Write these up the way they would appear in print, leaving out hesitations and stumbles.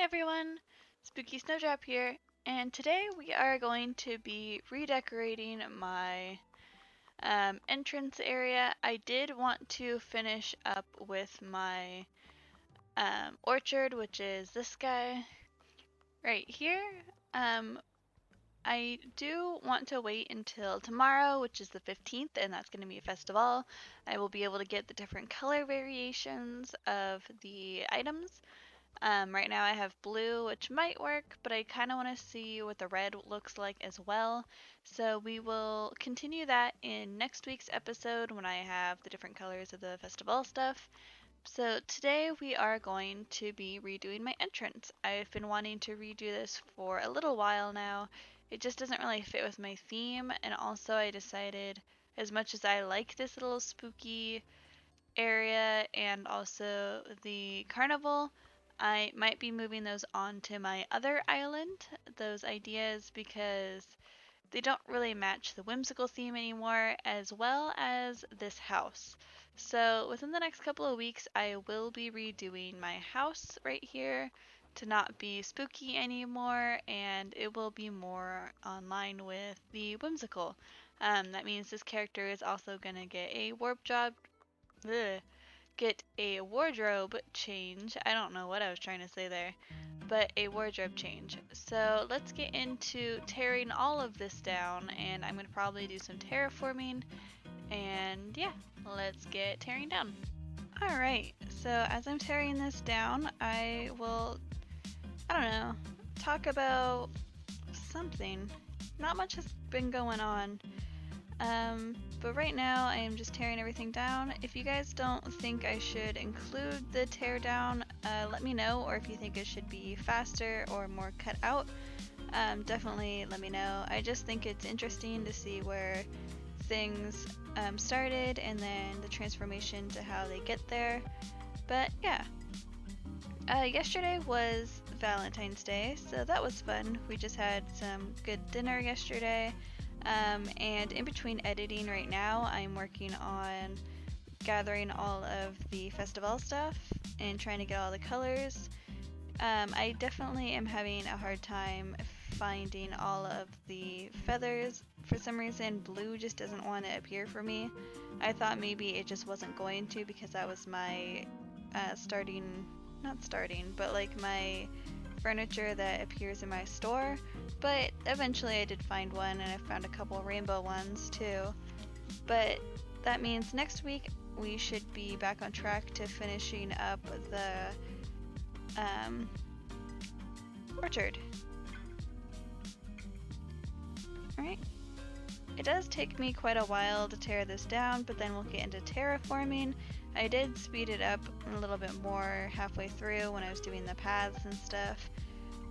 everyone, Spooky Snowdrop here, and today we are going to be redecorating my entrance area. I did want to finish up with my orchard, which is this guy right here. Um, I do want to wait until tomorrow, which is the 15th, and that's going to be a festival. I will be able to get the different color variations of the items. Right now I have blue, which might work, but I kind of want to see what the red looks like as well. So we will continue that in next week's episode when I have the different colors of the festival stuff. So today we are going to be redoing my entrance. I've been wanting to redo this for a little while now. It just doesn't really fit with my theme, and also I decided, as much as I like this little spooky area and also the carnival, I might be moving those onto my other island, those ideas, because they don't really match the whimsical theme anymore, as well as this house. So within the next couple of weeks, I will be redoing my house right here to not be spooky anymore, and it will be more online with the whimsical. That means this character is also gonna get a warp job. Ugh, get a wardrobe change. I don't know what I was trying to say there, but a wardrobe change. So let's get into tearing all of this down, and I'm going to probably do some terraforming, and yeah, let's get tearing down. Alright, so as I'm tearing this down, I will, I don't know, talk about something. Not much has been going on. But right now I am just tearing everything down. If you guys don't think I should include the tear down, let me know, or if you think it should be faster or more cut out, definitely let me know. I just think it's interesting to see where things started and then the transformation to how they get there. But yeah, yesterday was Valentine's Day, so that was fun. We just had some good dinner yesterday. And in between editing right now, I'm working on gathering all of the festival stuff and trying to get all the colors. I definitely am having a hard time finding all of the feathers. For some reason, blue just doesn't want to appear for me. I thought maybe it just wasn't going to because that was my not starting, but like my furniture that appears in my store. But eventually I did find one, and I found a couple rainbow ones too. But that means next week we should be back on track to finishing up the orchard. Alright. It does take me quite a while to tear this down, but then we'll get into terraforming. I did speed it up a little bit more halfway through when I was doing the paths and stuff.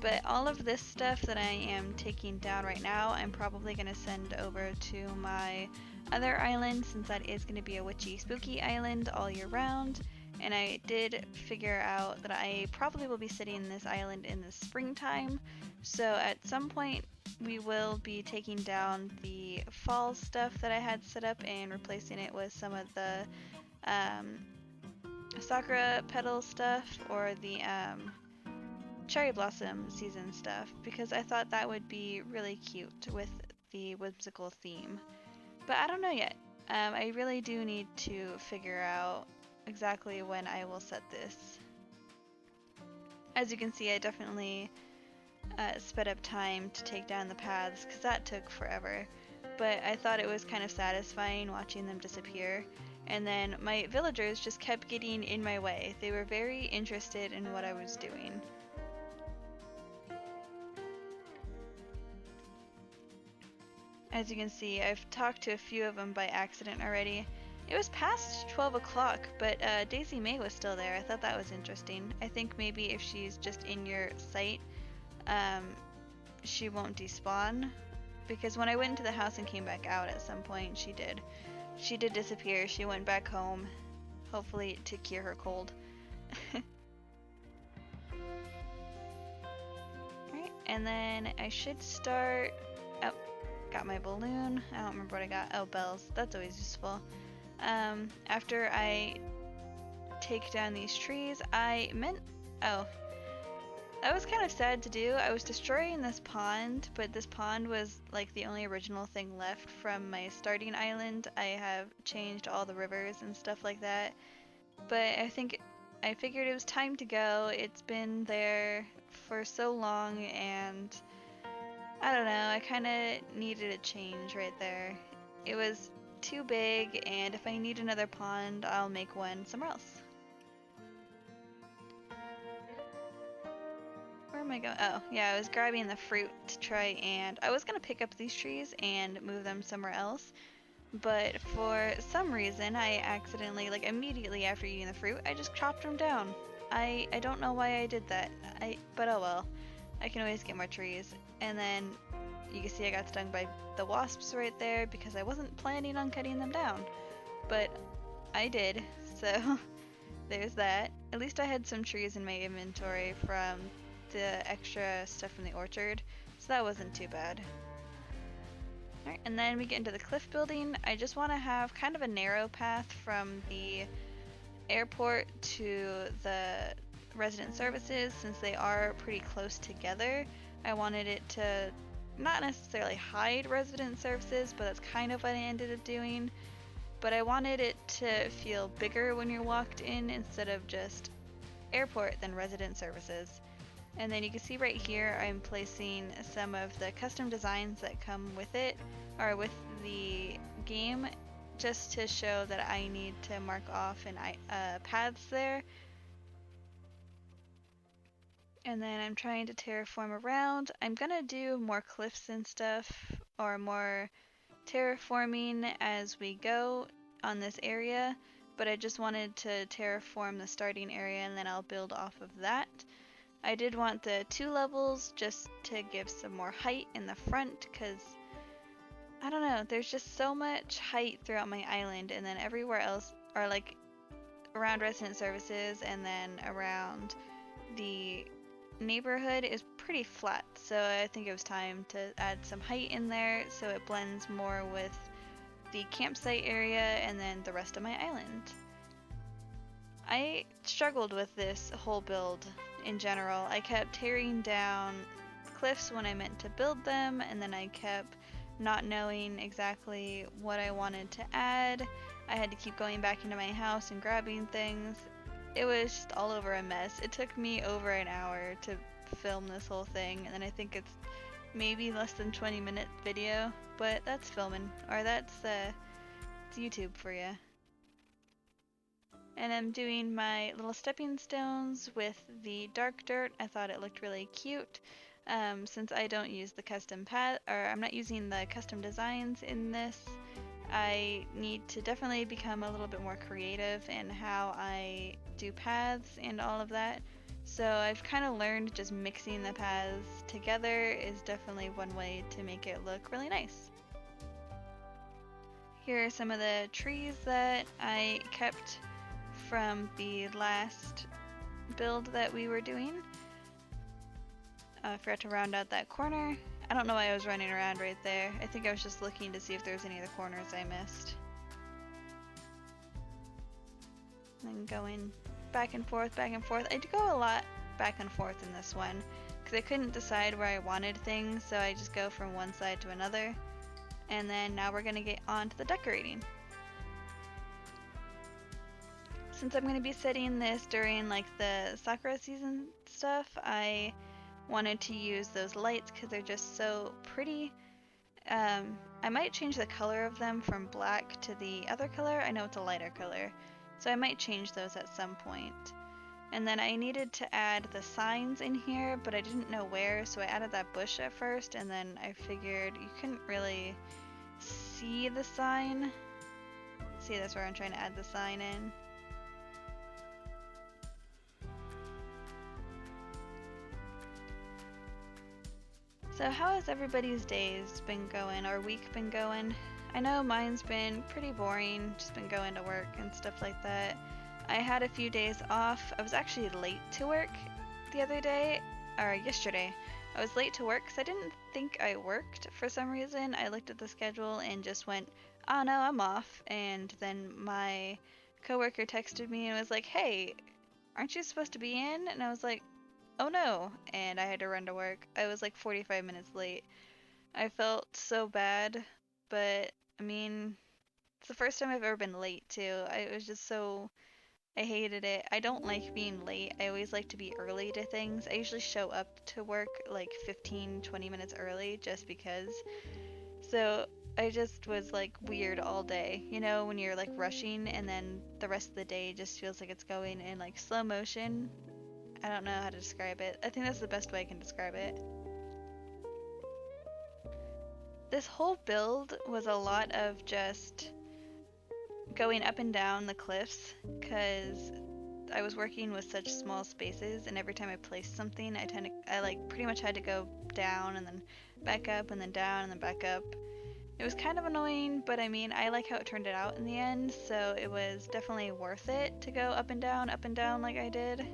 But all of this stuff that I am taking down right now, I'm probably going to send over to my other island, since that is going to be a witchy spooky island all year round. And I did figure out that I probably will be sitting in this island in the springtime. So at some point we will be taking down the fall stuff that I had set up and replacing it with some of the sakura petal stuff, or the cherry blossom season stuff, because I thought that would be really cute with the whimsical theme. But I don't know yet. I really do need to figure out exactly when I will set this. As you can see, I definitely sped up time to take down the paths because that took forever. But I thought it was kind of satisfying watching them disappear. And then my villagers just kept getting in my way. They were very interested in what I was doing. As you can see, I've talked to a few of them by accident already. It was past 12 o'clock, but Daisy May was still there. I thought that was interesting. I think maybe if she's just in your sight, she won't despawn. Because when I went into the house and came back out at some point, she did. She did disappear. She went back home, hopefully to cure her cold. Alright, and then I should start... Oh, got my balloon. I don't remember what I got. Oh, bells. That's always useful. After I take down these trees, I meant... Oh. That was kind of sad to do. I was destroying this pond, but this pond was like the only original thing left from my starting island. I have changed all the rivers and stuff like that, but I figured it was time to go. It's been there for so long, and I don't know, I kind of needed a change right there. It was too big, and if I need another pond, I'll make one somewhere else. Where am I going? Oh, yeah, I was grabbing the fruit to try, and I was gonna pick up these trees and move them somewhere else, but for some reason I accidentally, like immediately after eating the fruit, I just chopped them down. I don't know why I did that. But oh well. I can always get more trees. And then you can see I got stung by the wasps right there because I wasn't planning on cutting them down, but I did. So there's that. At least I had some trees in my inventory from the extra stuff from the orchard, so that wasn't too bad. Alright, and then we get into the cliff building. I just want to have kind of a narrow path from the airport to the resident services since they are pretty close together. I wanted it to not necessarily hide resident services, but that's kind of what I ended up doing. But I wanted it to feel bigger when you walked in instead of just airport then resident services. And then you can see right here I'm placing some of the custom designs that come with it, or with the game, just to show that I need to mark off paths there. And then I'm trying to terraform around. I'm gonna do more cliffs and stuff, or more terraforming as we go on this area, but I just wanted to terraform the starting area and then I'll build off of that. I did want the 2 levels just to give some more height in the front, because I don't know, there's just so much height throughout my island, and then everywhere else, or like around resident services and then around the neighborhood, is pretty flat. So I think it was time to add some height in there so it blends more with the campsite area and then the rest of my island. I struggled with this whole build in general. I kept tearing down cliffs when I meant to build them, and then I kept not knowing exactly what I wanted to add. I had to keep going back into my house and grabbing things. It was just all over a mess. It took me over an hour to film this whole thing, and then I think it's maybe less than 20-minute video, but that's filming, or that's it's YouTube for you. And I'm doing my little stepping stones with the dark dirt. I thought it looked really cute. Since I don't use the custom path, or I'm not using the custom designs in this, I need to definitely become a little bit more creative in how I do paths and all of that. So I've kind of learned just mixing the paths together is definitely one way to make it look really nice. Here are some of the trees that I kept from the last build that we were doing. I forgot to round out that corner. I don't know why I was running around right there. I think I was just looking to see if there was any other corners I missed. And then going back and forth, back and forth. I do go a lot back and forth in this one because I couldn't decide where I wanted things, so I just go from one side to another. And then now we're gonna get on to the decorating. Since I'm going to be setting this during like the sakura season stuff, I wanted to use those lights because they're just so pretty. I might change the color of them from black to the other color. I know it's a lighter color, so I might change those at some point. And then I needed to add the signs in here, but I didn't know where, so I added that bush at first, and then I figured you couldn't really see the sign. See, that's where I'm trying to add the sign in. So how has everybody's days been going, or week been going? I know mine's been pretty boring, just been going to work and stuff like that. I had a few days off. I was actually late to work the other day, or yesterday. I was late to work because I didn't think I worked for some reason. I looked at the schedule and just went, oh no, I'm off. And then my coworker texted me and was like, hey, aren't you supposed to be in? And I was like, oh no, and I had to run to work. I was like 45 minutes late. I felt so bad, but I mean, it's the first time I've ever been late too. I hated it. I don't like being late. I always like to be early to things. I usually show up to work like 15, 20 minutes early just because. So I just was like weird all day. You know, when you're like rushing and then the rest of the day just feels like it's going in like slow motion. I don't know how to describe it. I think that's the best way I can describe it. This whole build was a lot of just going up and down the cliffs because I was working with such small spaces, and every time I placed something, I like pretty much had to go down and then back up and then down and then back up. It was kind of annoying, but I mean, I like how it turned out in the end, so it was definitely worth it to go up and down like I did.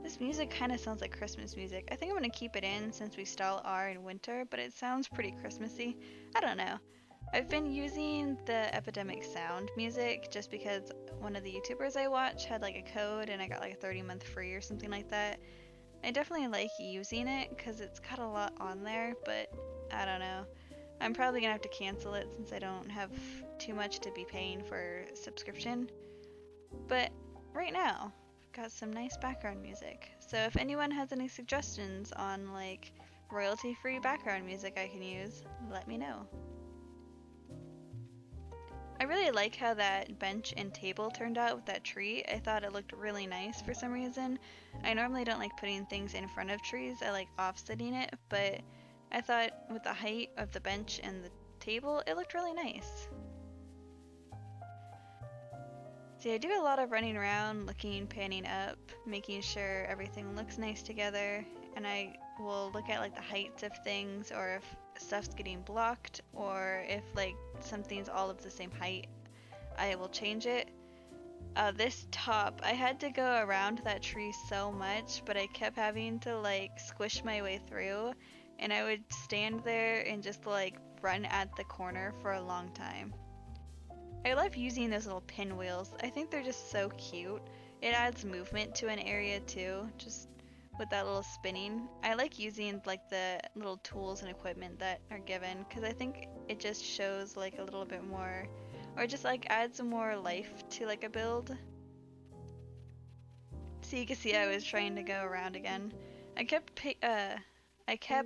This music kind of sounds like Christmas music. I think I'm going to keep it in since we still are in winter, but it sounds pretty Christmassy. I don't know. I've been using the Epidemic Sound music just because one of the YouTubers I watch had like a code and I got like a 30-month free or something like that. I definitely like using it because it's got a lot on there, but I don't know. I'm probably going to have to cancel it since I don't have too much to be paying for subscription. But right now, got some nice background music. So if anyone has any suggestions on like royalty-free background music I can use, let me know. I really like how that bench and table turned out with that tree. I thought it looked really nice for some reason. I normally don't like putting things in front of trees. I like offsetting it, but I thought with the height of the bench and the table, it looked really nice. See, I do a lot of running around, looking, panning up, making sure everything looks nice together, and I will look at like the heights of things, or if stuff's getting blocked, or if like something's all of the same height, I will change it. This top, I had to go around that tree so much, but I kept having to like squish my way through, and I would stand there and just like run at the corner for a long time. I love using those little pinwheels. I think they're just so cute. It adds movement to an area too, just with that little spinning. I like using like the little tools and equipment that are given because I think it just shows like a little bit more, or just like adds more life to like a build. So you can see I was trying to go around again. I kept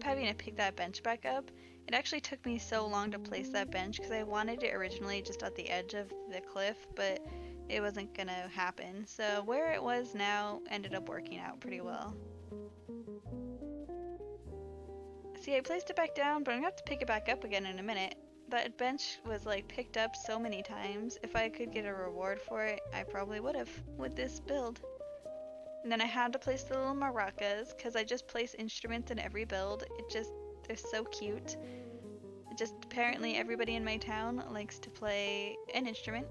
having to pick that bench back up. It actually took me so long to place that bench because I wanted it originally just at the edge of the cliff, but it wasn't gonna happen. So where it was now ended up working out pretty well. See, I placed it back down, but I'm gonna have to pick it back up again in a minute. That bench was like picked up so many times. If I could get a reward for it, I probably would have with this build. And then I had to place the little maracas because I just place instruments in every build. They're so cute. Just apparently everybody in my town likes to play an instrument.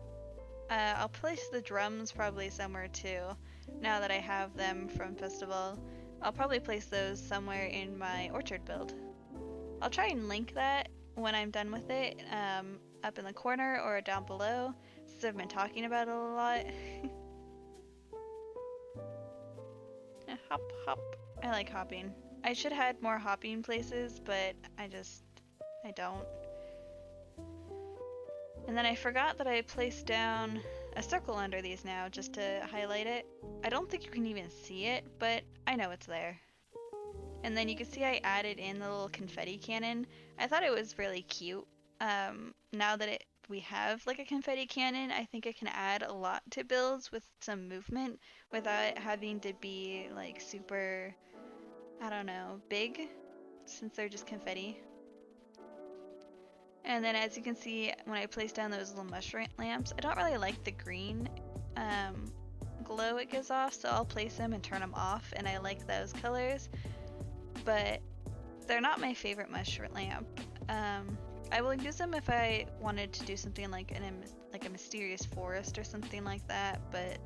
I'll place the drums probably somewhere too. Now that I have them from Festival, I'll probably place those somewhere in my orchard build. I'll try and link that when I'm done with it, up in the corner or down below, since I've been talking about it a lot. Hop, hop. I like hopping. I should have had more hopping places, but I don't. And then I forgot that I placed down a circle under these now just to highlight it. I don't think you can even see it, but I know it's there. And then you can see I added in the little confetti cannon. I thought it was really cute. Now that we have like a confetti cannon, I think it can add a lot to builds with some movement without having to be like super, I don't know, big, since they're just confetti. And then as you can see, when I place down those little mushroom lamps, I don't really like the green glow it gives off, so I'll place them and turn them off, and I like those colors. But they're not my favorite mushroom lamp. I will use them if I wanted to do something like a mysterious forest or something like that, but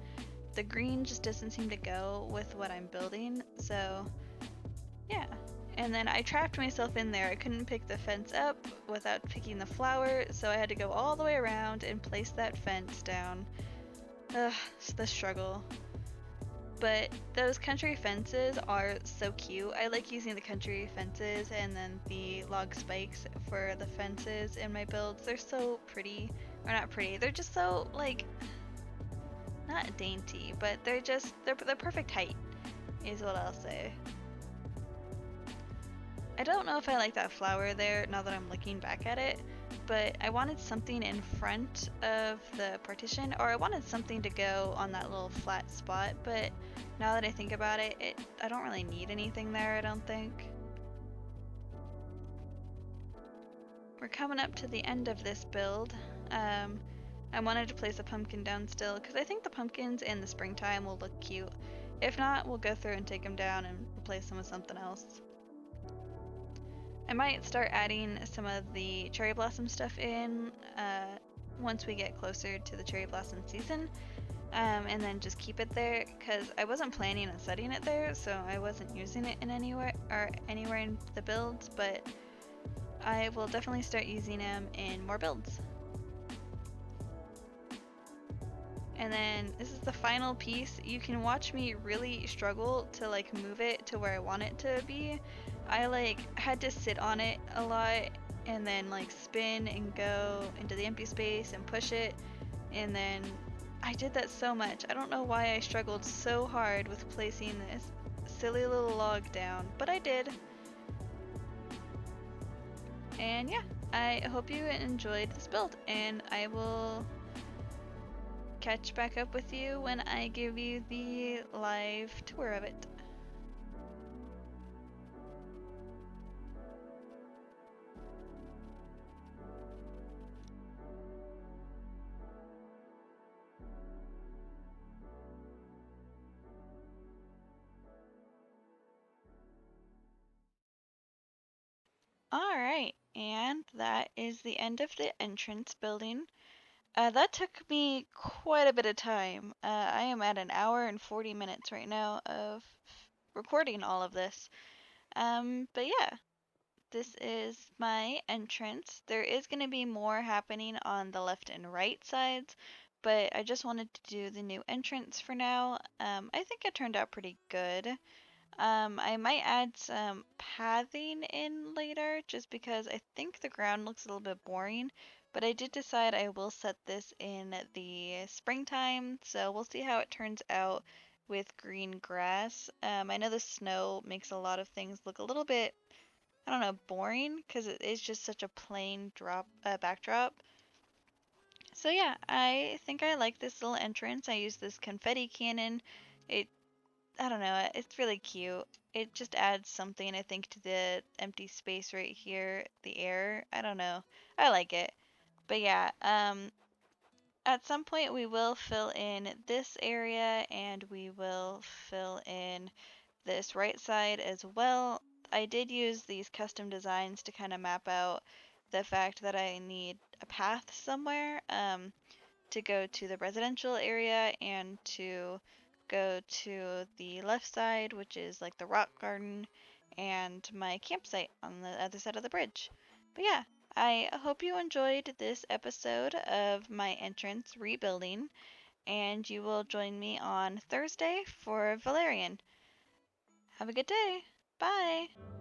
the green just doesn't seem to go with what I'm building, so yeah. And then I trapped myself in there. I couldn't pick the fence up without picking the flower, so I had to go all the way around and place that fence down. Ugh, it's the struggle. But those country fences are so cute. I like using the country fences and then the log spikes for the fences in my builds. They're so pretty. Or not pretty. They're just so, like, not dainty, but they're perfect height, is what I'll say. I don't know if I like that flower there now that I'm looking back at it, but I wanted something in front of the partition, or I wanted something to go on that little flat spot, but now that I think about it, I don't really need anything there, I don't think. We're coming up to the end of this build. I wanted to place a pumpkin down still, because I think the pumpkins in the springtime will look cute. If not, we'll go through and take them down and replace them with something else. I might start adding some of the cherry blossom stuff in once we get closer to the cherry blossom season, and then just keep it there because I wasn't planning on setting it there, so I wasn't using it in anywhere in the builds, but I will definitely start using them in more builds. And then this is the final piece. You can watch me really struggle to like move it to where I want it to be. I like had to sit on it a lot and then like spin and go into the empty space and push it, and then I did that so much. I don't know why I struggled so hard with placing this silly little log down, but I did. And yeah, I hope you enjoyed this build, and I will catch back up with you when I give you the live tour of it. Alright, and that is the end of the entrance building. That took me quite a bit of time. I am at an hour and 40 minutes right now of recording all of this. But yeah, this is my entrance. There is going to be more happening on the left and right sides, but I just wanted to do the new entrance for now. I think it turned out pretty good. I might add some pathing in later just because I think the ground looks a little bit boring, but I did decide I will set this in the springtime, so we'll see how it turns out with green grass. I know the snow makes a lot of things look a little bit, I don't know, boring because it is just such a plain backdrop. So yeah, I think I like this little entrance. I use this confetti cannon. It I don't know, it's really cute. It just adds something, I think, to the empty space right here, the air. I don't know. I like it. But yeah, at some point we will fill in this area and we will fill in this right side as well. I did use these custom designs to kind of map out the fact that I need a path somewhere. To go to the residential area and to go to the left side, which is like the rock garden and my campsite on the other side of the bridge. But yeah, I hope you enjoyed this episode of my entrance rebuilding, and you will join me on Thursday for Valerian. Have a good day. Bye.